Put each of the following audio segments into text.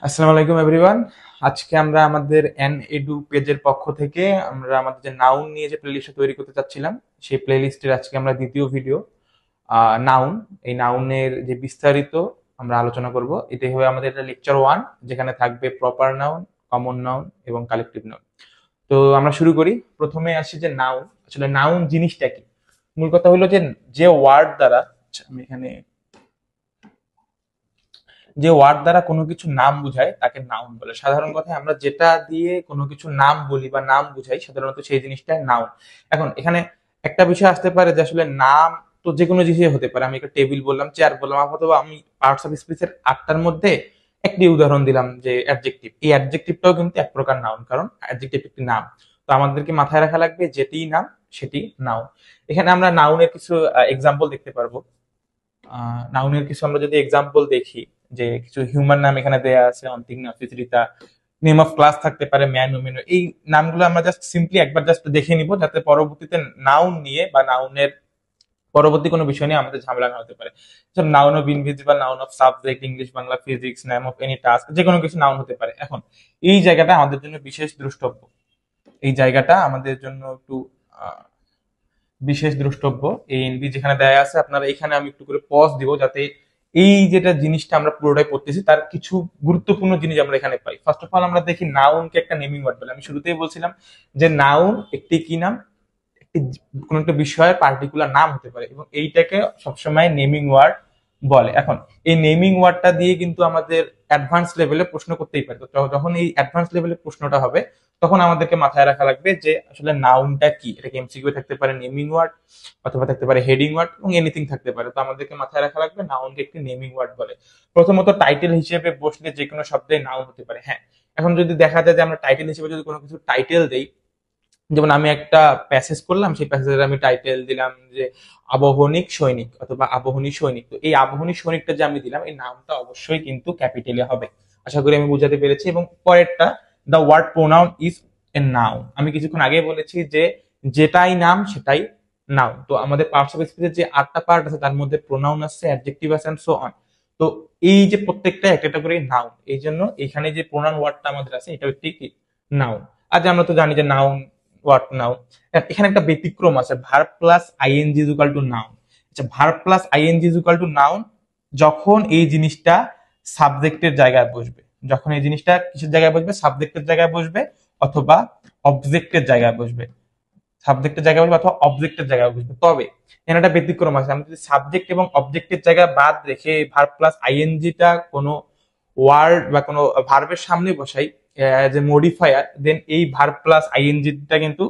আসসালামু আলাইকুম এভরিওয়ান। আজকে আমরা আমাদের এন এডু পেজের পক্ষ থেকে আমরা আমাদের যে নাউন নিয়ে যে প্লেলিস্টটা তৈরি করতে চাচ্ছিলাম সেই প্লেলিস্টের আজকে আমরা দ্বিতীয় ভিডিও নাউন। এই নাউনের যে বিস্তারিত আমরা আলোচনা করব। এটাই হবে আমাদের লেকচার 1, যেখানে থাকবে প্রপার নাউন, কমন নাউন এবং কালেকটিভ নাউন। তো আমরা শুরু করি। প্রথমে আসি যে নাউন। আসলে নাউন জিনিসটা কি? মূল কথা হলো যে যে ওয়ার্ড দ্বারা, আচ্ছা, আমি এখানে যে ওয়ার্ড দ্বারা কোনো কিছু নাম বুঝায় তাকে নাউন বলে। সাধারণ কথায় আমরা যেটা দিয়ে কোনো কিছু নাম বলি বা নাম বুঝাই সাধারণত সেই জিনিসটা নাউন। এখন এখানে একটা বিষয় আসতে পারে যে আসলে নাম তো যে কোনো জিনিসই হতে পারে। আমি একটা টেবিল বললাম, চেয়ার বললাম, অথবা আমি পার্টস অফ স্পিচের 8টার মধ্যে একটি উদাহরণ দিলাম যে অ্যাডজেক্টিভ। এই অ্যাডজেক্টিভটাও কিন্তু এক প্রকার নাউন, কারণ অ্যাডজেক্টিভ একটি নাম। তো আমাদেরকে মাথায় রাখা লাগবে যেটি নাম সেটি নাউন। এখানে আমরা নাউনের কিছু এক্সাম্পল দেখতে পারবো। নাউনের কিছু আমরা যদি এক্সাম্পল দেখি, যে কিছু হিউম্যান নাম এখানে দেয়া আছে, অন্তিগ্না, সুচরিতা। নেম অফ ক্লাস থাকতে পারে ম্যান, ওমেন। এই নামগুলো আমরা জাস্ট সিম্পলি একবার জাস্ট দেখে নিব, যাতে পরবর্তীতে নাউন নিয়ে বা নাউনের পরবর্তী কোনো বিষয় নিয়ে আমাদের ঝামেলা না হতে পারে। Noun of invisible, noun of subject, English, Bangla, physics, name of any task, যে কোনো কিছু নাউন হতে পারে। এখন এই জায়গাটা আমাদের জন্য বিশেষ দ্রষ্টব্য। এই জায়গাটা আমাদের জন্য একটু বিশেষ দ্রষ্টব্য। এই এনভি যেখানে দেয়া আছে, আপনারা এখানে আমি একটু করে পজ দিব, যাতে এই যেটা জিনিসটা আমরা পুরোটাই পড়তেছি তার কিছু গুরুত্বপূর্ণ জিনিস আমরা এখানে পাই। ফার্স্ট অফ অল আমরা দেখি নাউনকে একটা নেমিং ওয়ার্ড বলে। আমি শুরুতেই বলছিলাম যে নাউন একটি কি নাম, একটি কোন একটা বিষয়ের পার্টিকুলার নাম হতে পারে, এবং এইটাকে সবসময় নেমিং ওয়ার্ড বলে। এখন এই নেমিং ওয়ার্ডটা দিয়ে কিন্তু আমাদের অ্যাডভান্স লেভেলে প্রশ্ন করতেই পারে। তো যখন এই অ্যাডভান্স লেভেলে প্রশ্নটা হবে, তখন আমাদেরকে মাথায় রাখা লাগবে যে আসলে নাউনটা কি। এটাকে এমসিকিউ থাকতে পারে নেমিং ওয়ার্ড, অথবা থাকতে পারে হেডিং ওয়ার্ড, এবং এনিথিং থাকতে পারে। তো আমাদেরকে মাথায় রাখা লাগবে নাউনকে একটি নেমিং ওয়ার্ড বলে। প্রথমত টাইটেল হিসেবে বসলে যে কোনো শব্দে নাউন হতে পারে। হ্যাঁ, এখন যদি দেখা যায় যে আমরা টাইটেল হিসেবে যদি কোনো কিছু টাইটেল দেই, যেমন আমি একটা প্যাসেজ করলাম, সেই প্যাসেজের আমি টাইটেল দিলাম যে আবহনিক সৈনিক অথবা আবহনী সৈনিক। তো এই আবহনী সৈনিকটা যে আমি দিলাম, এই নামটা অবশ্যই কিন্তু ক্যাপিটালে হবে। আশা করি আমি বুঝাতে পেরেছি। এবং পরেরটা, the word pronoun is a noun. আমি কিছুক্ষণ আগে বলেছি যে যেটাই নাম সেটাই নাউন। তো আমাদের পার্টস অফ স্পিচের যে 8টা পার্ট আছে, তার মধ্যে প্রোনাউন আছে, অ্যাডজেক্টিভ আছে, এন্ড সো অন। তো এই যে প্রত্যেকটা একটা একটা করে নাউন, এই জন্য এখানে যে প্রোনাউন ওয়ার্ডটা আমাদের আছে, এটা একটি কি নাউন। আজ আমরা তো জানি যে নাউন ওয়ার্ড নাউন। এখানে একটা ব্যতিক্রম আছে, verb plus ING is equal to noun. আচ্ছা, verb plus ING is equal to noun যখন এই জিনিসটা সাবজেক্টের জায়গায় বসবে। যখন এই জিনিসটা কিসের জায়গায় বসবে? সাবজেক্টের জায়গায় বসবে, অথবা অবজেক্টের জায়গায় বসবে। সাবজেক্টের জায়গায় বসবে অথবা অবজেক্টের জায়গায় বসবে। তবে এখানে একটা ব্যতিক্রম আছে। আমি যদি সাবজেক্ট এবং অবজেক্টের জায়গায় বাদ রেখে ভার্ব প্লাস আইএনজিটা কোনো ওয়ার্ড বা কোনো ভার্বের সামনে বসাই যে মডিফায়ার, দেন এই ভার্ব প্লাস আইএনজিটা কিন্তু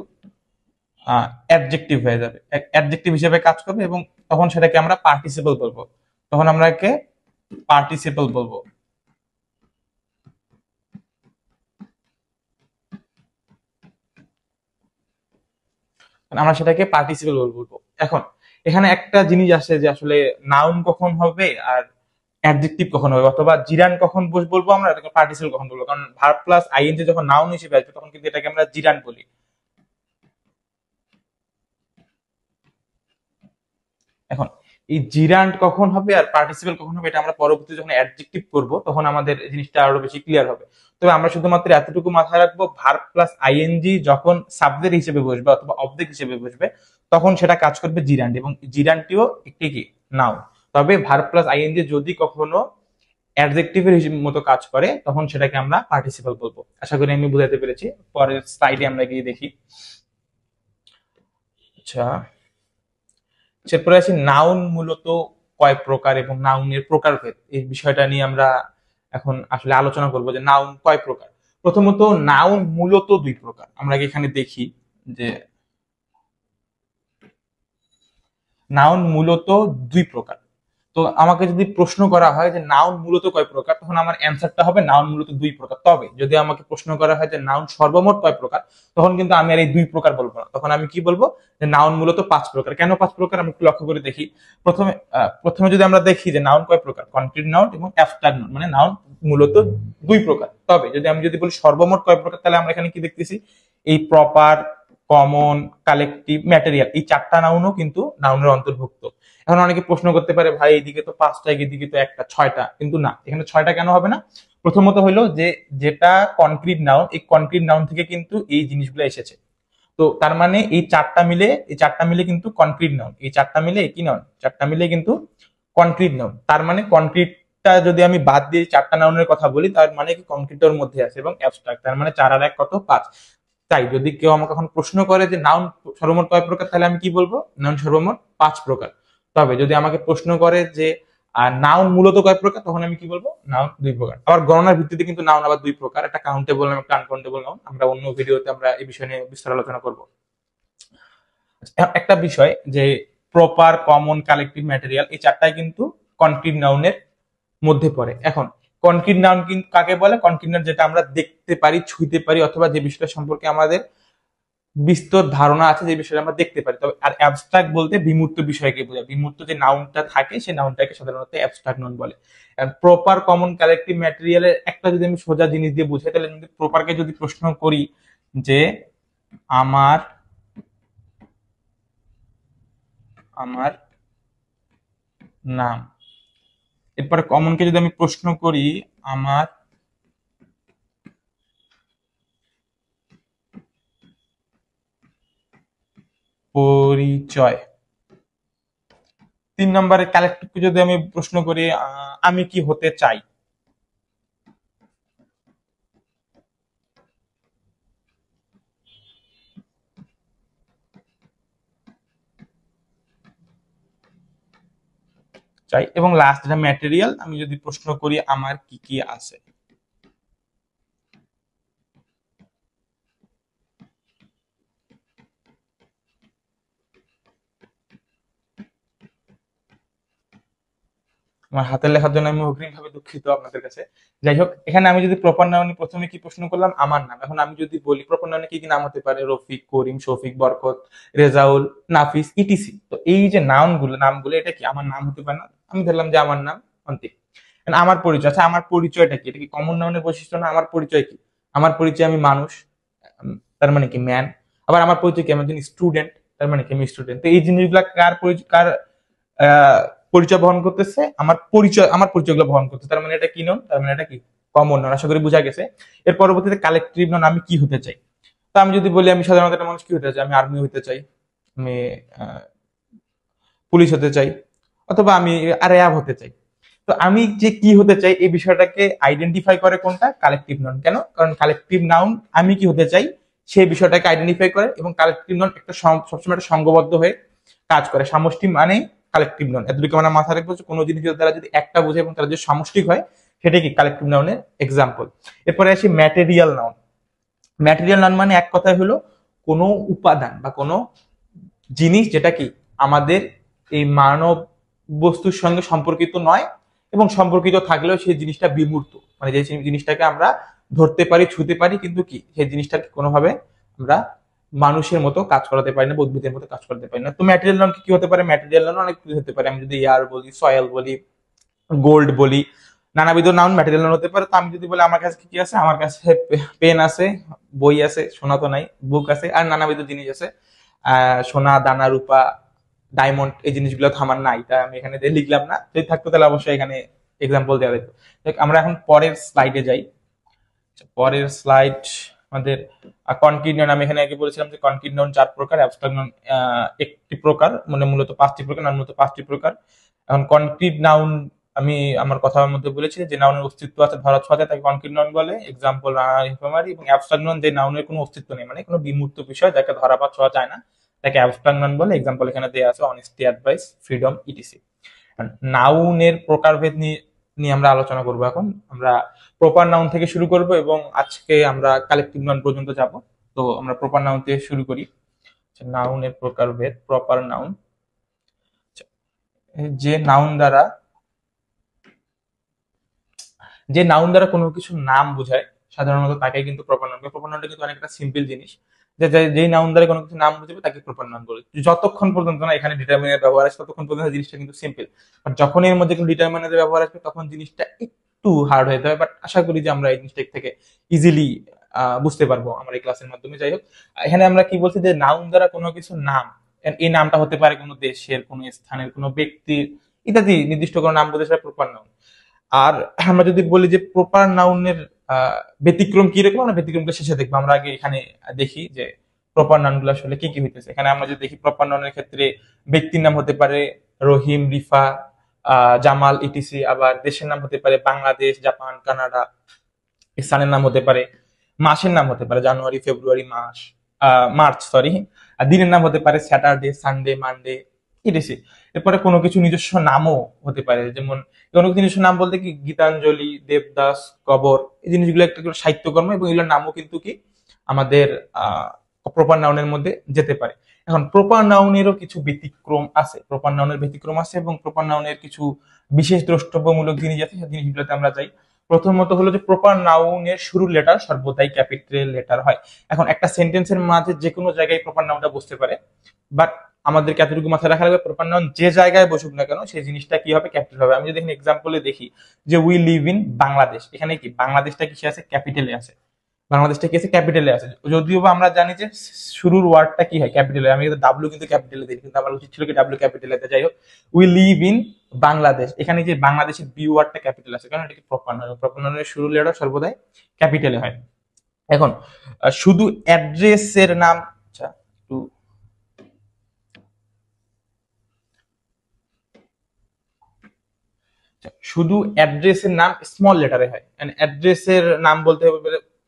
অ্যাডজেক্টিভ হয়ে যাবে, অ্যাডজেক্টিভ হিসেবে কাজ করবে, এবং তখন সেটাকে আমরা পার্টিসিপল বলবো। তখন আমরা একে পার্টিসিপল বলবো। আমরা সেটাকে পার্টিসিপল বলবো। এখন এখানে একটা জিনিস আসে যে আসলে নাউন কখন হবে আর অ্যাডজেক্টিভ কখন হবে, অথবা জিরান কখন বলবো আমরা, এটাকে পার্টিসিপল কখন বলবো। কারণ ভার্ব প্লাস আইএনজি যখন নাউন হিসেবে আসবে, তখন কিন্তু এটাকে আমরা জিরান বলি। এখন এই জিরান্ট কখন হবে আর পার্টিসিপল কখন হবে, এটা আমরা পরবর্তীতে যখন অ্যাডজেক্টিভ করব তখন আমাদের জিনিসটা আরো বেশি ক্লিয়ার হবে। তবে আমরা শুধুমাত্র এতটুকু মাথায় রাখবো, ভার্ব প্লাস আইএনজি যখন সাবজেক্ট হিসেবে বসবে অথবা অবজেক্ট হিসেবে বসবে, তখন সেটা কাজ করবে জিরান্ট, এবং জিরান্টটিও একটি কি নাউন। তবে ভার্ব প্লাস আইএনজি যদি কখনো অ্যাডজেক্টিভের মতো কাজ করে, তখন সেটাকে আমরা পার্টিসিপল বলবো। আশা করি আমি বুঝাতে পেরেছি। পরের স্লাইডে আমরা গিয়ে দেখি। আচ্ছা, এরপরে আসি নাউন মূলত কয় প্রকার এবং নাউনের প্রকারভেদ। এই বিষয়টা নিয়ে আমরা এখন আসলে আলোচনা করব যে নাউন কয় প্রকার। প্রথমত নাউন মূলত দুই প্রকার। আমরা এখানে দেখি যে নাউন মূলত দুই প্রকার। তো আমাকে যদি প্রশ্ন করা হয় যে নাউন মূলত কয় প্রকার, তখন আমার অ্যান্সারটা হবে নাউন মূলত দুই প্রকার। তবে যদি আমাকে প্রশ্ন করা হয় যে নাউন সর্বমোট কয় প্রকার, তখন কিন্তু আমি আর এই দুই প্রকার বলবো না। তখন আমি কি বলবো? যে নাউন মূলত 5 প্রকার। কেন 5 প্রকার? আমি একটু লক্ষ্য করে দেখি। প্রথমে যদি আমরা দেখি যে নাউন কয় প্রকার, কনক্রিট নাউন এবং অ্যাবস্ট্রাক্ট নাউন, মানে নাউন মূলত 2 প্রকার। তবে যদি আমি বলি সর্বমোট কয় প্রকার, তাহলে আমরা এখানে কি দেখতেছি? এই প্রপার, কমন, কালেকটিভ, ম্যাটেরিয়াল, এই 4টা নাউনও কিন্তু নাউনের অন্তর্ভুক্ত। এখন অনেকে প্রশ্ন করতে পারে, ভাই এদিকে তো 5টা, এদিকে তো একটা, 6টা। কিন্তু না, এখানে 6টা কেন হবে না? প্রথমত হলো যে যেটা কনক্রিট নাউন, এই কনক্রিট নাউন থেকে কিন্তু এই জিনিসগুলো এসেছে। তো তার মানে এই চারটা মিলে কিন্তু কনক্রিট নাউন, এই চারটা মিলে কি নাউন, চারটা মিলে কিন্তু কনক্রিট নাউন। তার মানে কনক্রিটটা যদি আমি বাদ দিয়ে চারটা নাউনের কথা বলি, তার মানে কি কনক্রিটের মধ্যে আছে এবং অ্যাবস্ট্রাক্ট, তার মানে 4 আর 1 কত, 5। তাই যদি কেউ আমাকে এখন প্রশ্ন করে যে নাউন সর্বমোট কয় প্রকার, তাহলে আমি কি বলবো, নাউন সর্বমোট 5 প্রকার। তবে যদি আমাকে প্রশ্ন করে যে নাউন মূলত কয় প্রকার, তখন আমি কি বলবো, নাউন 2 প্রকার। আবার গণনার ভিত্তিতে কিন্তু নাউন আবার 2 প্রকার, একটা কাউন্টেবল নাউন, একটা আনকাউন্টেবল নাউন। আমরা অন্য ভিডিওতে আমরা এই বিষয় নিয়ে বিস্তার আলোচনা করব। একটা বিষয় যে প্রপার, কমন, কালেকটিভ, ম্যাটেরিয়াল, এই চারটাই কিন্তু কনক্রিট নাউনের মধ্যে পড়ে। এখন কনক্রিট নাউন কিন্তু কাকে বলে, কনক্রিট নাউন যেটা আমরা দেখতে পারি, ছুঁতে পারি, অথবা যে বিষয়টা সম্পর্কে আমাদের বিস্তর ধারণা আছে, যে বিষয়টা আমরা দেখতে পারি। তবে আর অ্যাবস্ট্রাক্ট বলতে বিমূর্ত বিষয়কে বোঝায়, বিমূর্ত যে নাউনটা থাকে সেই নাউনটাকে সাধারণত অ্যাবস্ট্রাক্ট নাউন বলে। প্রপার, কমন, কালেকটিভ, ম্যাটেরিয়ালের একটা যদি আমি সোজা জিনিস দিয়ে বুঝাই, তাহলে যদি প্রপারকে যদি প্রশ্ন করি যে আমার আমার নাম, এরপরে কমনকে যদি আমি প্রশ্ন করি আমার পরিচয়, 3 নম্বরে কালেক্টিভকে যদি আমি প্রশ্ন করি আমি কি হতে চাই, এবং লাস্ট যেটা ম্যাটেরিয়াল, আমি যদি প্রশ্ন করি আমার কি কি আছে। আমার হাতের লেখার জন্য আমি অগ্রিম ভাবে দুঃখিত আপনাদের কাছে। যাই হোক, এখানে আমি যদি প্রপার নাউনে প্রথমে কি প্রশ্ন করলাম, আমার নাম। এখন আমি যদি বলি প্রপার নাউনে কি কি নাম হতে পারে, রফিক, করিম, শফিক, বরকত, রেজাউল, নাফিস, ইটিসি। তো এই যে নামগুলো এটা কি আমার নাম হতে পারে না? আমি ধরলাম যে আমার নাম অন্তিক। আমার পরিচয়, আচ্ছা আমার পরিচয়টা কি, এটা কি কমন নাউনের বৈশিষ্ট্য না? আমার পরিচয় কি, আমার পরিচয় আমি মানুষ, তার মানে কি ম্যান। আবার আমার পরিচয় কি, আমি একজন স্টুডেন্ট, তার মানে কি আমি স্টুডেন্ট। তো এই জিনিসগুলা কার আহ, পরিচয় বহন করতেছে, আমার পরিচয়গুলো বহন করতেছে। তার মানে এটা কি নন, তার মানে এটা কি কমন নন। আশা করি বোঝা গেছে। এর পরবর্তীতে কালেকটিভ নন, আমি কি হতে চাই। তো আমি যদি বলি আমি সাধারণত একটা মানুষ কি হতে চাই, আমি আর্মি হতে চাই, আমি পুলিশ হতে চাই, অথবা আমি র্যাব হতে চাই। তো আমি যে কি হতে চাই এই বিষয়টাকে আইডেন্টিফাই করে কোনটা, কালেকটিভ নাউন। কেন? কারণ কালেকটিভ নাউন আমি কি হতে চাই সেই বিষয়টাকে আইডেন্টিফাই করে, এবং কালেকটিভ নাউন একটা সবসময় একটা সংঘবদ্ধ হয়ে কাজ করে। সমষ্টি মানে কালেকটিভ নাউন। এতটুকু আমরা মাথায় রাখবো যে কোনো জিনিসের দ্বারা যদি একটা বোঝে এবং তারা যদি সামষ্টিক হয়, সেটা কি কালেকটিভ নাউনের এক্সাম্পল। এরপরে আসি ম্যাটেরিয়াল নাউন। ম্যাটেরিয়াল নাউন মানে এক কথায় হলো কোনো উপাদান বা কোনো জিনিস যেটা কি আমাদের এই মানব বস্তুর সঙ্গে সম্পর্কিত নয়, এবং সম্পর্কিত থাকলেও সেই জিনিসটা বিমূর্ত, মানে যে জিনিসটাকে আমরা ধরতে পারি, ছুঁতে পারি, কিন্তু কি সেই জিনিসটাকে কোনোভাবে আমরা মানুষের মতো কাজ করাতে পারি না, উদ্ভিদের মতো কাজ করতে পারি না। তো ম্যাটেরিয়াল নাউন কি হতে পারে, ম্যাটেরিয়াল নাউন অনেক কিছু হতে পারে। আমি যদি এয়ার বলি, সয়েল বলি, গোল্ড বলি, নানাবিধ নাউন ম্যাটেরিয়াল নাউন হতে পারে। তো আমি যদি বলি আমার কাছে কি কি আছে, আমার কাছে পেন আছে, বই আছে, সোনা তো নাই, বুক আছে, আর নানাবিধ জিনিস আছে, সোনা, দানা, রূপা, ডায়মন্ড, এই জিনিসগুলো তো আমার নাই, তাই আমি এখানে দিয়ে লিখলাম না। যদি থাকতো তাহলে অবশ্যই এখানে এক্সাম্পল দেওয়া যেত। আমরা এখন পরের স্লাইডে যাই। পরের স্লাইড আমাদের কনক্রিট নাউন। আমি এখানে আগে বলেছিলাম যে কনক্রিট নাউন 4 প্রকার, অ্যাবস্ট্রাক্ট নাউন একটি প্রকার, মানে মূলত 5টি প্রকার, নাউন মূলত 5টি প্রকার। এখন কনক্রিট নাউন আমি আমার কথার মধ্যে বলেছি যে নাউনের অস্তিত্ব আছে, ধরা ছোঁয়া যায়, তাকে কনক্রিট নাউন বলে। এক্সাম্পল ইনফরমারি। এবং অ্যাবস্ট্রাক্ট নাউন যে নাউনের কোনো অস্তিত্ব নেই, মানে কোনো বিমূর্ত বিষয় যাকে ধরা বা ছোঁয়া যায় না, তাকে অ্যাবস্ট্রাক্ট নাউন বলে। এক্সাম্পল এখানে দেওয়া আছে, অনেস্টি, অ্যাডভাইস, ফ্রিডম, ইটিসি। নাউনের প্রকারভেদ নিয়ে নিয়ে আমরা আলোচনা করব। এখন আমরা প্রপার নাউন থেকে শুরু করব এবং আজকে আমরা কালেকটিভ নাউন পর্যন্ত যাব। তো আমরা প্রপার নাউন থেকে শুরু করি। নাউনের প্রকারভেদ, প্রপার নাউন যে নাউন দ্বারা কোনো কিছু নাম বোঝায়, সাধারণত তাকে কিন্তু প্রপার নাউন। প্রপার নাউনটা কিন্তু অনেকটা সিম্পল জিনিস, যেই নাউন দ্বারা কোনো কিছু নাম বুঝবে তাকে প্রপার নাউন বলে। যতক্ষণ পর্যন্ত না এখানে ডিটারমিনের ব্যবহার আসে, ততক্ষণ পর্যন্ত জিনিসটা কিন্তু সিম্পল। আর যখন এর মধ্যে কিন্তু ডিটারমিনের ব্যবহার আসবে, তখন জিনিসটা একটু হার্ড হয়ে যাবে। বাট আশা করি যে আমরা এই জিনিসটা থেকে ইজিলি বুঝতে পারবো আমার এই ক্লাসের মাধ্যমে। যাই হোক, এখানে আমরা কি বলছি যে নাউন দ্বারা কোনো কিছু নাম, এই নামটা হতে পারে কোনো দেশের, কোনো স্থানের, কোনো ব্যক্তির ইত্যাদি নির্দিষ্ট কোনো নাম বোঝায়, সেটা প্রপার নাউন। আর আমরা যদি বলি যে প্রপার নাউনের ব্যতিক্রম কি রকম, আমরা ব্যতিক্রমটা শেষে দেখবো। আমরা আগে এখানে দেখি যে প্রপার নাউন গুলো আসলে কি কি হইতেছে। এখানে আমরা যদি দেখি প্রপার নাউনের ক্ষেত্রে ব্যক্তির নাম হতে পারে রহিম, রিফা, জামাল, ইটিসি। আবার দেশের নাম হতে পারে বাংলাদেশ, জাপান, কানাডা। স্থানের নাম হতে পারে, মাসের নাম হতে পারে জানুয়ারি, ফেব্রুয়ারি, মার্চ সরি। আর দিনের নাম হতে পারে স্যাটারডে, সানডে, মানডে, ইটিসি। এরপরে কোনো কিছু নিজস্ব নামও হতে পারে, যেমন কোনো কিছু নিজস্ব নাম বলতে কি গীতাঞ্জলি, দেবদাস, কবর, এই জিনিসগুলো একটা করে সাহিত্যকর্ম, এবং এগুলোর নামও কিন্তু কি আমাদের প্রপার নাউনের মধ্যে যেতে পারে। এখন প্রপার নাউনেরও কিছু ব্যতিক্রম আছে, প্রপার নাউনের ব্যতিক্রম আছে এবং প্রপার নাউনের কিছু বিশেষ দ্রষ্টব্যমূলক জিনিস আছে, সেই জিনিসগুলোতে আমরা যাই। প্রথমত হলো যে প্রপার নাউনের শুরুর লেটার সর্বদাই ক্যাপিটাল লেটার হয়। এখন একটা সেন্টেন্সের মাঝে যে কোনো জায়গায় প্রপার নাউনটা বসতে পারে, বাট আমাদেরকে এতটুকু মাথায় রাখা লাগবে প্রপার নাউন যে জায়গায় বসুক না কেন সেই জিনিসটা কি হবে, ক্যাপিটাল হবে। আমি যদি এখানে এক্সাম্পলে দেখি যে উই লিভ ইন বাংলাদেশ, এখানে কি বাংলাদেশটা কিসে আছে, ক্যাপিটালে আছে। বাংলাদেশটা কি আছে, ক্যাপিটালে আছে। যদিও বা আমরা জানি যে শুরুর ওয়ার্ডটা কি হয়, ক্যাপিটালে। আমি কিন্তু ডাব্লিউ কিন্তু ক্যাপিটালে দিই, কিন্তু আমার উচিত ছিল কি ডাব্লিউ ক্যাপিটালে। যাই হোক, উই লিভ ইন বাংলাদেশ, এখানে যে বাংলাদেশের বি ওয়ার্ডটা ক্যাপিটাল আছে, কারণ এটা কি প্রপার নাউন। প্রপার নাউনের শুরুর লেটার সর্বদাই ক্যাপিটালে হয়। এখন শুধু অ্যাড্রেসের নাম, আচ্ছা একটু শুধু অ্যাড্রেসের নাম স্মল লেটারে হয়। অ্যাড্রেসের নাম বলতে হবে,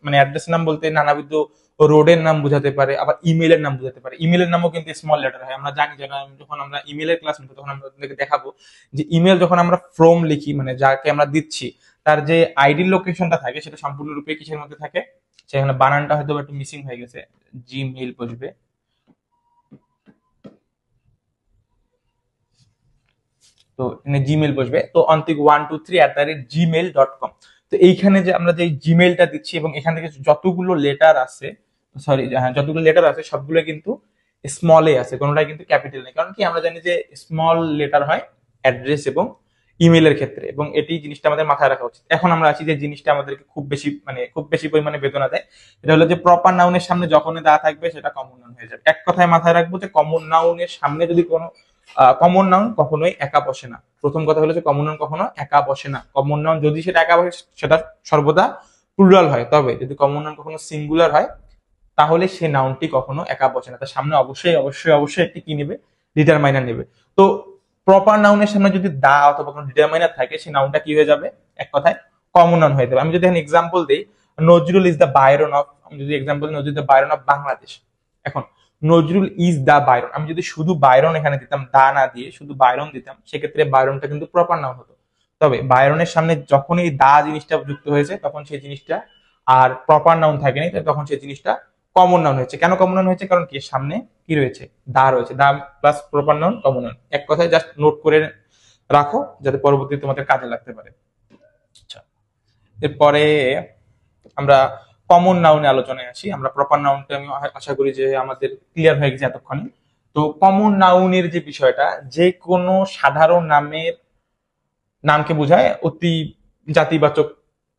মানে অ্যাড্রেসের নাম বলতে নানাবিধ রোডের নাম বোঝাতে পারে, আবার ইমেলের নাম বোঝাতে পারে। ইমেলের নামও কিন্তু স্মল লেটার হয়। আমরা জানি যে যখন আমরা ইমেলের ক্লাস নিব তখন আমরা আপনাদেরকে দেখাবো যে ইমেল যখন আমরা ফ্রম লিখি, মানে যাকে আমরা দিচ্ছি তার যে আইডি লোকেশনটা থাকে সেটা সম্পূর্ণরূপে কিসের মধ্যে থাকে, সেখানে বানানটা হয়তো একটু মিসিং হয়ে গেছে, জিমেইল বসবে। তো এখানে জিমেল বসবে, তো antik123@gmail.com। তো এইখানে যে আমরা যে জিমেলটা দিচ্ছি এবং এখান থেকে যতগুলো লেটার আছে, সরি হ্যাঁ, যতগুলো লেটার আছে সবগুলো কিন্তু স্মলে আছে, কোনোটাই কিন্তু ক্যাপিটাল নেই। কারণ কি আমরা জানি যে স্মল লেটার হয় অ্যাড্রেস এবং ইমেলের ক্ষেত্রে, এবং এটি জিনিসটা আমাদের মাথায় রাখা উচিত। এখন আমরা আছি যে জিনিসটা আমাদেরকে খুব বেশি পরিমাণে বেদনা দেয়, এটা হলো যে প্রপার নাউনের সামনে যখনই দা থাকবে সেটা কমন নাউন হয়ে যাবে। এক কথায় মাথায় রাখবো যে কমন নাউনের সামনে যদি কোনো কমন নাউন কখনোই একা বসে না। প্রথম কথা হলো যে কমন নাউন কখনো একা বসে না। কমন নাউন যদি সেটা একা বসে সেটা সর্বদা প্লুরাল হয়, তবে যদি কমন নাউন কখনো সিঙ্গুলার হয় তাহলে সে নাউনটি কখনো একা বসে না, তার সামনে অবশ্যই অবশ্যই অবশ্যই একটি কি নেবে, ডিটারমাইনার নেবে। তো প্রপার নাউনের সামনে যদি দা অথবা কোনো ডিটারমাইনার থাকে সেই নাউনটা কি হয়ে যাবে, এক কথায় কমন নাউন হয়ে যাবে। আমি যদি এখানে এক্সাম্পল দিই, Nazrul is the Byron of, আমি যদি example Nazrul the Byron of Bangladesh. এখন নজরুল ইজ দা বায়রন, আমি যদি শুধু বায়রন এখানে দিতাম, দা না দিয়ে শুধু বায়রন দিতাম, সেক্ষেত্রে বায়রনটা কিন্তু প্রপার নাউন হতো। তবে বায়রনের সামনে যখনই দা জিনিসটা যুক্ত হয়েছে তখন সেই জিনিসটা আর প্রপার নাউন থাকেনি, তখন সেই জিনিসটা কমন নাউন হয়েছে। কেন কমন নাউন হয়েছে, কারণ কি সামনে কি রয়েছে, দা রয়েছে। The plus proper noun common noun. এক কথায় জাস্ট নোট করে রাখো যাতে পরবর্তীতে তোমাদের কাজে লাগতে পারে। আচ্ছা, এরপরে আমরা কমন নাউনে আলোচনায় আসি। আমরা প্রপার নাউনটা আমি আশা করি যে আমাদের ক্লিয়ার হয়ে গেছে এতক্ষণে। তো কমন নাউনের যে বিষয়টা, যে কোনো সাধারণ নামকে বোঝায়, অতি জাতিবাচক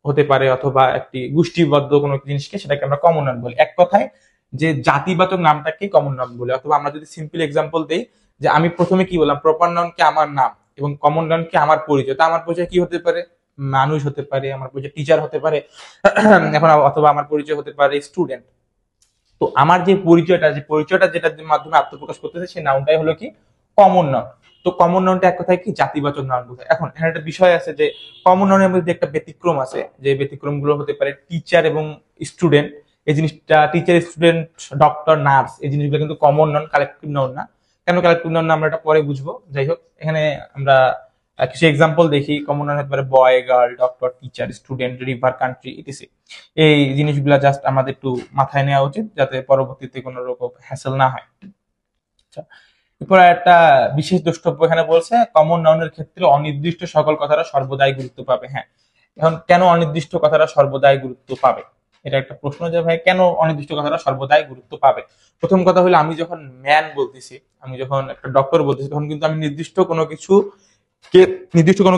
হতে পারে অথবা একটি গোষ্ঠীবদ্ধ কোনো জিনিসকে, সেটাকে আমরা কমন নাউন বলি। এক কথায় যে জাতিবাচক নামটাকে কমন নাউন বলি। অথবা আমরা যদি সিম্পল এক্সাম্পল দেই, যে আমি প্রথমে কি বললাম, প্রপার নাউনকে আমার নাম এবং কমন নাউনকে আমার পরিচয়। তা আমার পরিচয় কি হতে পারে, মানুষ হতে পারে, আমার পরিচয় টিচার হতে পারে, এখন অথবা আমার পরিচয় হতে পারে স্টুডেন্ট। তো আমার যে পরিচয়টা যেটার মাধ্যমে আত্মপ্রকাশ করতেছে সেই নাউনটাই হলো কি কমন নাউন। তো কমন নাউনটা এক কথায় কি জাতিবাচক নাউন বোঝায়। এখন এখানে একটা বিষয় আছে যে কমন নাউনের মধ্যে একটা ব্যতিক্রম আছে, যে ব্যতিক্রম গুলো হতে পারে টিচার এবং স্টুডেন্ট। এই জিনিসটা টিচার, স্টুডেন্ট, ডক্টর, নার্স, এই জিনিসগুলো কিন্তু কমন নাউন, কালেকটিভ নাউন না। কেন কালেকটিভ নাউন না আমরা এটা পরে বুঝবো। যাই হোক, এখানে আমরা কিছু এক্সাম্পল দেখি। কমন নাউন হতে পারে boy, girl, doctor, teacher, student, river, country, etc. এই জিনিসগুলা জাস্ট আমাদের একটু মাথায় নেওয়া উচিত যাতে পরবর্তীতে কোনো রকম হ্যাসেল না হয়। আচ্ছা, এরপর একটা বিশেষ দ্রষ্টব্য এখানে বলছে, কমন নাউনের ক্ষেত্রে অনির্দিষ্ট সকল কথাটা সর্বদাই গুরুত্ব পাবে। হ্যাঁ, এখন কেন অনির্দিষ্ট কথাটা সর্বদাই গুরুত্ব পাবে, এটা একটা প্রশ্ন যে ভাই কেন অনির্দিষ্ট কথাটা সর্বদাই গুরুত্ব পাবে। প্রথম কথা হলো, আমি যখন ম্যান বলতেছি, আমি যখন একটা ডক্টর বলতেছি, তখন কিন্তু আমি নির্দিষ্ট কোনো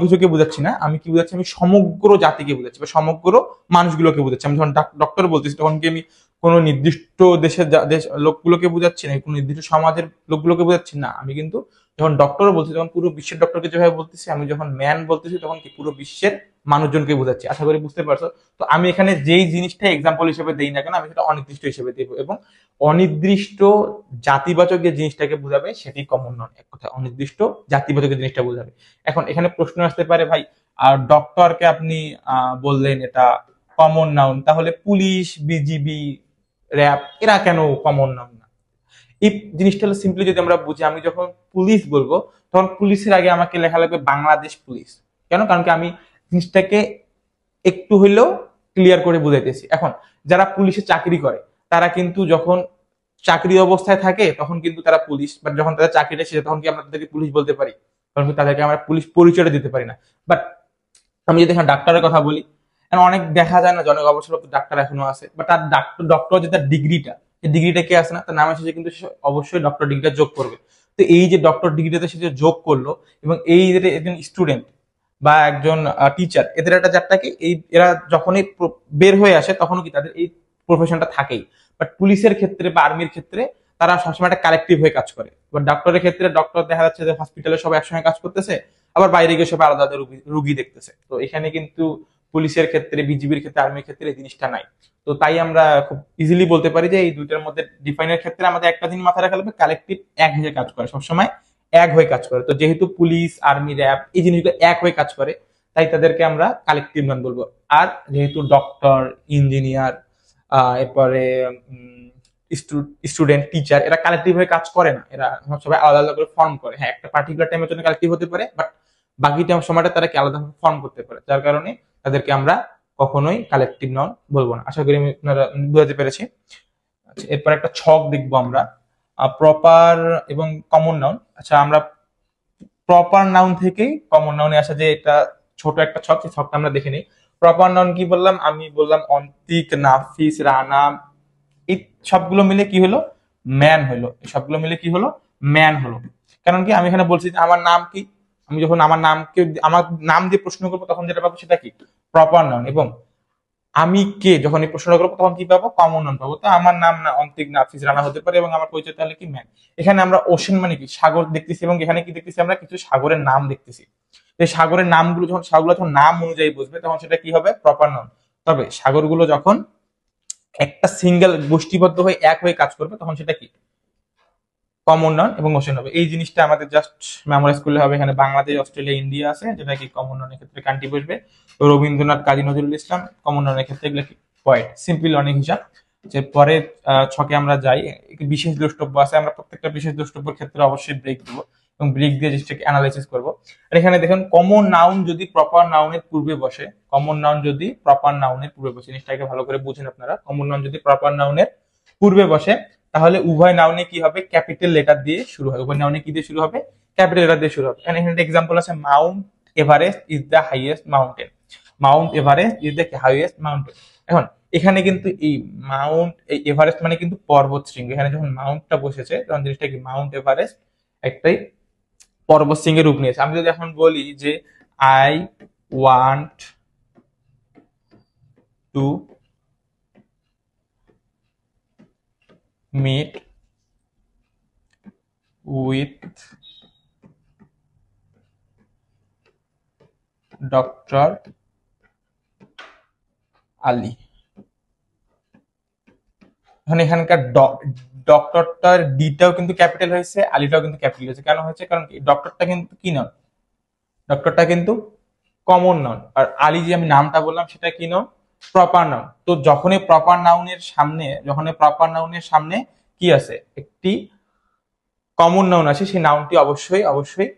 কিছুকে বোঝাচ্ছি না। আমি কি বোঝাচ্ছি, আমি সমগ্র জাতিকে বোঝাচ্ছি বা সমগ্র মানুষগুলোকে বোঝাচ্ছি। আমি যখন ডক্টর বলতেছি তখন কি আমি কোনো নির্দিষ্ট দেশের দেশ লোকগুলোকে বোঝাচ্ছি না, কোনো নির্দিষ্ট সমাজের লোকগুলোকে বোঝাচ্ছি না, আমি কিন্তু যখন ডক্টর বলছি তখন পুরো বিশ্বের ডক্টরকে যেভাবে বলতেছি, আমি যখন ম্যান বলতেছি তখন কি পুরো বিশ্বের মানুষজনকে বোঝাচ্ছি। আশা করি বুঝতে পারছো। তো আমি এখানে যেই জিনিসটা এক্সাম্পল হিসেবে দেই না কেন, আমি সেটা অনির্দিষ্ট হিসেবে দেবো, এবং অনির্দিষ্ট জাতিবাচক যে জিনিসটাকে বোঝাবে সেটি কমন নন। এক কথা অনির্দিষ্ট জাতিবাচক যে জিনিসটা বোঝাবে। এখন এখানে প্রশ্ন আসতে পারে, ভাই আর ডক্টরকে আপনি বললেন এটা কমন নাউন, তাহলে পুলিশ, বিজিবি, র্যাব এরা কেন কমন নাউন না? এই জিনিসটা হলো সিম্পলি যদি আমরা বুঝি, আমি যখন পুলিশ বলবো তখন পুলিশের আগে আমাকে লেখা লাগবে বাংলাদেশ পুলিশ। কেন? কারণ কি আমি জিনিসটাকে একটু হইলেও ক্লিয়ার করে বুঝাইতেছি। এখন যারা পুলিশে চাকরি করে তারা কিন্তু যখন চাকরি অবস্থায় থাকে তখন কিন্তু তারা পুলিশ, বাট যখন তাদের চাকরিটা শেষে তখন কি আমরা তাদেরকে পুলিশ বলতে পারি? তখন কি তাদেরকে আমরা পুলিশ পরিচয়টা দিতে পারি না। বাট আমি যদি এখানে ডাক্তারের কথা বলি, অনেক দেখা যায় না জনক অবসরপ্রাপ্ত ডাক্তার এখনো আছে, বাট তার ডক্টর যে তার ডিগ্রিটা, এই ডিগ্রিটা কে আছে না, তার নামের শেষে কিন্তু অবশ্যই ডক্টর ডিগ্রিটা যোগ করবে। তো এই যে ডক্টর ডিগ্রিটাতে সে যে যোগ করলো, এবং এই যে একজন স্টুডেন্ট বা একজন টিচার, এদের একটা যাত্রাকে এই এরা যখনই বের হয়ে আসে তখনও কি তাদের এই প্রফেশনটা থাকেই। বাট পুলিশের ক্ষেত্রে বা আর্মির ক্ষেত্রে তারা সবসময় একটা কালেকটিভ হয়ে কাজ করে। বাট ডক্টরের ক্ষেত্রে ডক্টর দেখা যাচ্ছে যে হসপিটালে সবাই একসঙ্গে কাজ করতেছে, আবার বাইরে গিয়ে সবাই আলাদা আলাদা রুগী দেখতেছে। তো এখানে কিন্তু পুলিশের ক্ষেত্রে, বিজিবির ক্ষেত্রে, আর্মির ক্ষেত্রে এই জিনিসটা নাই। তো তাই আমরা খুব ইজিলি বলতে পারি যে এই দুইটার মধ্যে ডিফাইনের ক্ষেত্রে আমাদের একটা জিনিস মাথায় রাখা লাগবে, কালেকটিভ এক হয়ে কাজ করে, সবসময় এক হয়ে কাজ করে। তো যেহেতু পুলিশ, আর্মি, র্যাব এই জিনিসগুলো এক হয়ে কাজ করে, তাই তাদেরকে আমরা কালেকটিভ নাম বলবো। আর যেহেতু ডক্টর, ইঞ্জিনিয়ার, এরপরে স্টুডেন্ট, টিচার এরা কালেকটিভ হয়ে কাজ করে না, এরা সবাই আলাদা আলাদা করে ফর্ম করে। হ্যাঁ, একটা পার্টিকুলার টাইমের জন্য কালেকটিভ হতে পারে, বাট বাকি সময়টা তারা আলাদাভাবে ফর্ম করতে পারে, যার কারণে তাদেরকে আমরা কখনোই কালেকটিভ নাউন বলবো না। আশা করি আমি আপনারা বুঝাতে পেরেছি। আচ্ছা, এরপর একটা ছক দেখবো আমরা, প্রপার এবং কমন নাউন। আচ্ছা, আমরা প্রপার নাউন থেকেই কমন নাউনে আসা যে এটা ছোট একটা ছক, সেই ছকটা আমরা দেখে নিই। প্রপার নাউন কি বললাম? আমি বললাম অন্তিক, নাফিস, রানা, এই সবগুলো মিলে কি হলো? ম্যান হলো। সবগুলো মিলে কি হলো? ম্যান হলো। কারণ কি আমি এখানে বলছি যে আমার নাম কি, আমি যখন আমার নামকে আমার নাম দিয়ে প্রশ্ন করবো তখন যেটা পাবো সেটা কি? Proper noun. এবং আমি কে যখন এই প্রশ্নটা করবো তখন কি পাবো? কমন নাউন পাবো। তো আমার নাম না অন্তিক, নাফিস, রানা হতে পারে, এবং আমার পরিচয় তাহলে কি? ম্যান। এখানে আমরা ওশেন মানে কি? সাগর দেখতেছি, এবং এখানে কি দেখতেছি? আমরা কিছু সাগরের নাম দেখতেছি। এই সাগরের নামগুলো যখন সাগরগুলো যখন নাম অনুযায়ী বুঝবে তখন সেটা কি হবে? Proper noun. তবে সাগরগুলো যখন একটা সিঙ্গেল গোষ্ঠীবদ্ধ হয়ে এক হয়ে কাজ করবে তখন সেটা কি? কমন নাউন এবং ওশেন হবে। এই জিনিসটা আমাদের জাস্ট মেমোরাইজ করলে হবে। এখানে বাংলাদেশ, অস্ট্রেলিয়া, ইন্ডিয়া আছে, যেটা কি কমন নাউনের ক্ষেত্রে কান্ট্রি বসবে। রবীন্দ্রনাথ, কাজী নজরুল ইসলাম কমন নাউনের ক্ষেত্রে এগুলো কি? পয়েন্ট। সিম্পল অনেক হিসাব। যে পরে ছকে আমরা যাই, বিশেষ দ্রষ্টব্য আছে, আমরা প্রত্যেকটা বিশেষ দ্রষ্টব্যের ক্ষেত্রে অবশ্যই ব্রেক দেবো এবং ব্রেক দিয়ে জিনিসটাকে অ্যানালাইসিস করবো। আর এখানে দেখুন, কমন নাউন যদি প্রপার নাউনের পূর্বে বসে, কমন নাউন যদি প্রপার নাউনের পূর্বে বসে, জিনিসটাকে ভালো করে বুঝেন আপনারা। কমন নাউন যদি প্রপার নাউনের পূর্বে বসে তাহলে উভয় নাউনে কি হবে? ক্যাপিটাল লেটার দিয়ে শুরু হবে। উভয় নাউনে কি দিয়ে শুরু হবে? ক্যাপিটাল লেটার দিয়ে শুরু হবে। এখানে একটা এক্সাম্পল আছে, Mount Everest is the highest mountain. Mount Everest is the highest mountain. এখন এখানে কিন্তু এই মাউন্ট, এই এভারেস্ট মানে কিন্তু পর্বত শৃঙ্গ। এখানে যখন মাউন্টটা বসেছে তখন জিনিসটা কি? মাউন্ট এভারেস্ট একটাই পর্বত শৃঙ্গের রূপ নিয়েছে। আমি যদি এখন বলি যে I want to meet with doctor Ali. এখন এখানকার ডক্টরটার ডিটাও কিন্তু ক্যাপিটাল হয়েছে, আলিটাও কিন্তু ক্যাপিটাল হয়েছে। কেন হয়েছে? কারণ কি ডক্টরটা কিন্তু কি নন? ডক্টরটা কিন্তু কমন নন। আর আলী যে আমি নামটা বললাম সেটা কি নন? Proper noun. তো যখনই প্রপার নাউনের সামনে, কি আছে? একটি কমন নাউন আছে, সেই নাউনটি অবশ্যই অবশ্যই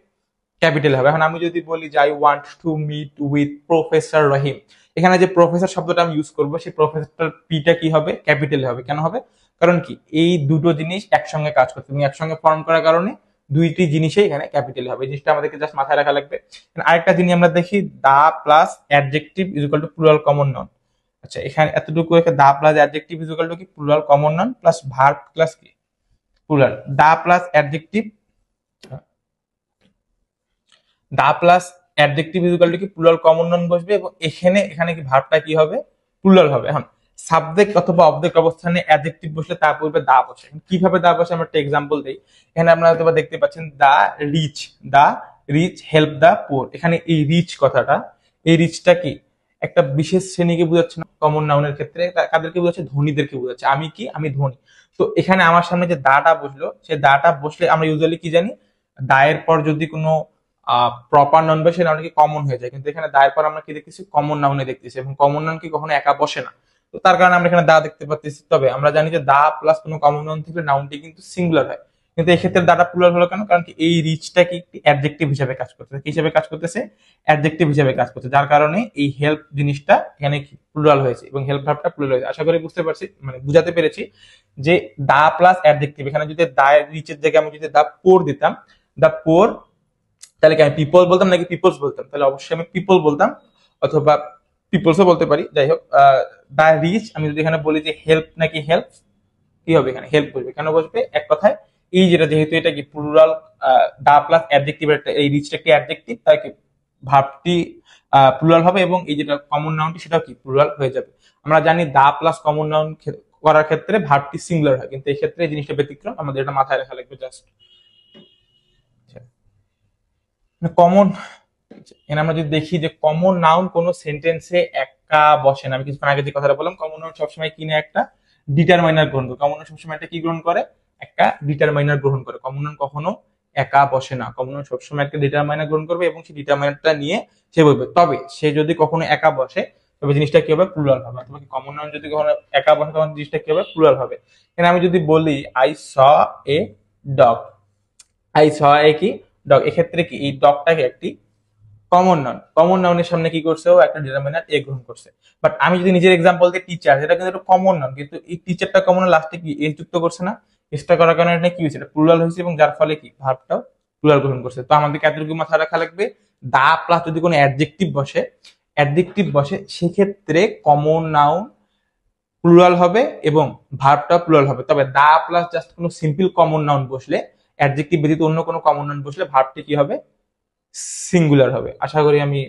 ক্যাপিটাল হবে। এখন আমি যদি বলি যে I want to meet with professor Rahim, এখানে যে প্রফেসর শব্দটা আমি ইউজ করবো সেই প্রফেসরটার পিটা কি হবে? ক্যাপিটাল হবে। কেন হবে? কারণ কি এই দুটো জিনিস একসঙ্গে কাজ করছে এবং একসঙ্গে ফর্ম করার কারণে দুইটি জিনিসই এখানে ক্যাপিটাল হবে। এই জিনিসটা আমাদেরকে জাস্ট মাথায় রাখা লাগবে। আরেকটা জিনিস আমরা দেখি, the plus adjective is equal to plural common noun. আচ্ছা, এখানে এতটুকু রেখে the plus adjective is equal to কি? Plural common noun plus verb plus কি? Plural. The plus adjective, the plus adjective is equal to কি? Plural common noun বসবে, এবং এখানে কি ভার্বটা কি হবে? প্লুরাল হবে। এখন সাবজেক্ট অথবা অবজেক্ট অবস্থানে অ্যাডজেক্টিভ বসলে তার পূর্বে দা বসে। কিভাবে দা বসে আমরা একটা এক্সাম্পল দিই। এখানে আপনারা হয়তো দেখতে পাচ্ছেন the rich help the poor. এখানে এই রিচ কথাটা, এই রিচটা কি একটা বিশেষ শ্রেণীকে বোঝাচ্ছে না, কমন নাউনের ক্ষেত্রে কাদেরকে বোঝাচ্ছে, ধনীদেরকে বোঝাচ্ছে। আমি কি, আমি ধনী। তো এখানে আমার সামনে যে দাটা বসলো, সে দাটা বসলে আমরা ইউজুয়ালি কি জানি, দায়ের পর যদি কোনো প্রপার নাউন বসে নাউন কি কমন হয়ে যায়, কিন্তু এখানে দায়ের পর আমরা কি দেখতেছি, কমন নাউনে দেখতেছি, এবং কমন নাউন কি কখনো একা বসে না। তো তার কারণে আমরা এখানে দা দেখতে পাচ্ছি। তবে আমরা জানি যে দা প্লাস কোনো কমন নাউন থাকলে নাউনটি কিন্তু সিঙ্গুলার হয়, কিন্তু এই ক্ষেত্রে দাটা প্লুরাল হলো কেন? কারণ কি এই রিচটা কি একটি অ্যাডজেক্টিভ হিসেবে কাজ করতেছে। কি হিসেবে কাজ করতেছে? অ্যাডজেক্টিভ হিসেবে কাজ করছে, যার কারণে এই হেল্প জিনিসটা এখানে প্লুরাল হয়েছে এবং হেল্প ভার্বটা প্লুরাল হয়েছে। আশা করি বুঝতে পারছি, মানে বুঝাতে পেরেছি যে দা প্লাস অ্যাডজেক্টিভ, এখানে যদি দা রিচের জায়গায় আমি যদি দা পোর দিতাম, দা পোর, তাহলে কি আমি পিপল বলতাম নাকি পিপলস বলতাম? তাহলে অবশ্যই আমি পিপল বলতাম, অথবা পিপলসও বলতে পারি। যাই হোক, দা রিচ আমি যদি এখানে বলি যে হেল্প নাকি হেল্প, কি হবে? এখানে হেল্প বসবে। কেন বসবে? এক কথায় এই যেটা, যেহেতু এটা কি প্লুরাল, দা প্লাস অ্যাডজেক্টিভ, এই রিচটা একটি অ্যাডজেক্টিভ, তাই কি ভার্বটি প্লুরাল হবে, এবং এই যেটা কমন নাউনটি সেটাও কি প্লুরাল হয়ে যাবে। আমরা জানি দা প্লাস কমন নাউন করার ক্ষেত্রে ভার্বটি সিঙ্গুলার হয়, কিন্তু এই ক্ষেত্রে এই জিনিসটা ব্যতিক্রম, আমাদের এটা মাথায় রাখা লাগবে জাস্ট। কমন, এখানে আমরা যদি দেখি যে কমন নাউন কোন সেন্টেন্সে একা বসে না। আমি কিছুক্ষণ আগে যে কথাটা বললাম, কমন নাউন সবসময় কিনে একটা ডিটারমাইনার গ্রহণ করে। কমন নাউন সবসময় একটা কি গ্রহণ করে? একটা ডিটারমাইনার গ্রহণ করে। কমন নাউন কখনো একা বসে না। কমন নাউন সবসময় একটা ডিটারমাইনার গ্রহণ করবে এবং সেই ডিটারমাইনারটা নিয়ে সে বলবে। তবে সে যদি কখনো একা বসে, তবে জিনিসটা কি হবে? প্লুরাল হবে। অথবা কমন নাউন যদি কখনো একা বসে, তখন জিনিসটা কি হবে? প্লুরাল হবে। এখানে আমি যদি বলি I saw a dog, I saw a কি ডগ, এক্ষেত্রে কি এই ডগটাকে একটি কমন নাউন, কমন নাউনের সামনে কি করছে? ও একটা ডিটারমিনার এ গ্রহণ করছে। বাট আমি যদি নিজের এক্সাম্পল দিই টিচার, সেটা কিন্তু একটা কমন নাউন, কিন্তু এই টিচারটা কমন লাস্টে কি এস যুক্ত করছে না? এসটা করার কারণে এটা কি হয়েছে? এটা প্লুরাল হয়েছে, এবং যার ফলে কি ভার্বটাও প্লুরাল গ্রহণ করছে। তো আমাদেরকে এতটুকু মাথায় রাখা লাগবে, দা প্লাস যদি কোনো অ্যাডজেক্টিভ বসে সেক্ষেত্রে কমন নাউন প্লুরাল হবে এবং ভার্বটা প্লুরাল হবে। তবে দা প্লাস জাস্ট কোনো সিম্পল কমন নাউন বসলে, অ্যাডজেক্টিভ ব্যতীত অন্য কোনো কমন নাউন বসলে ভার্বটি কি হবে? সিঙ্গুলার হবে। আশা করি আমি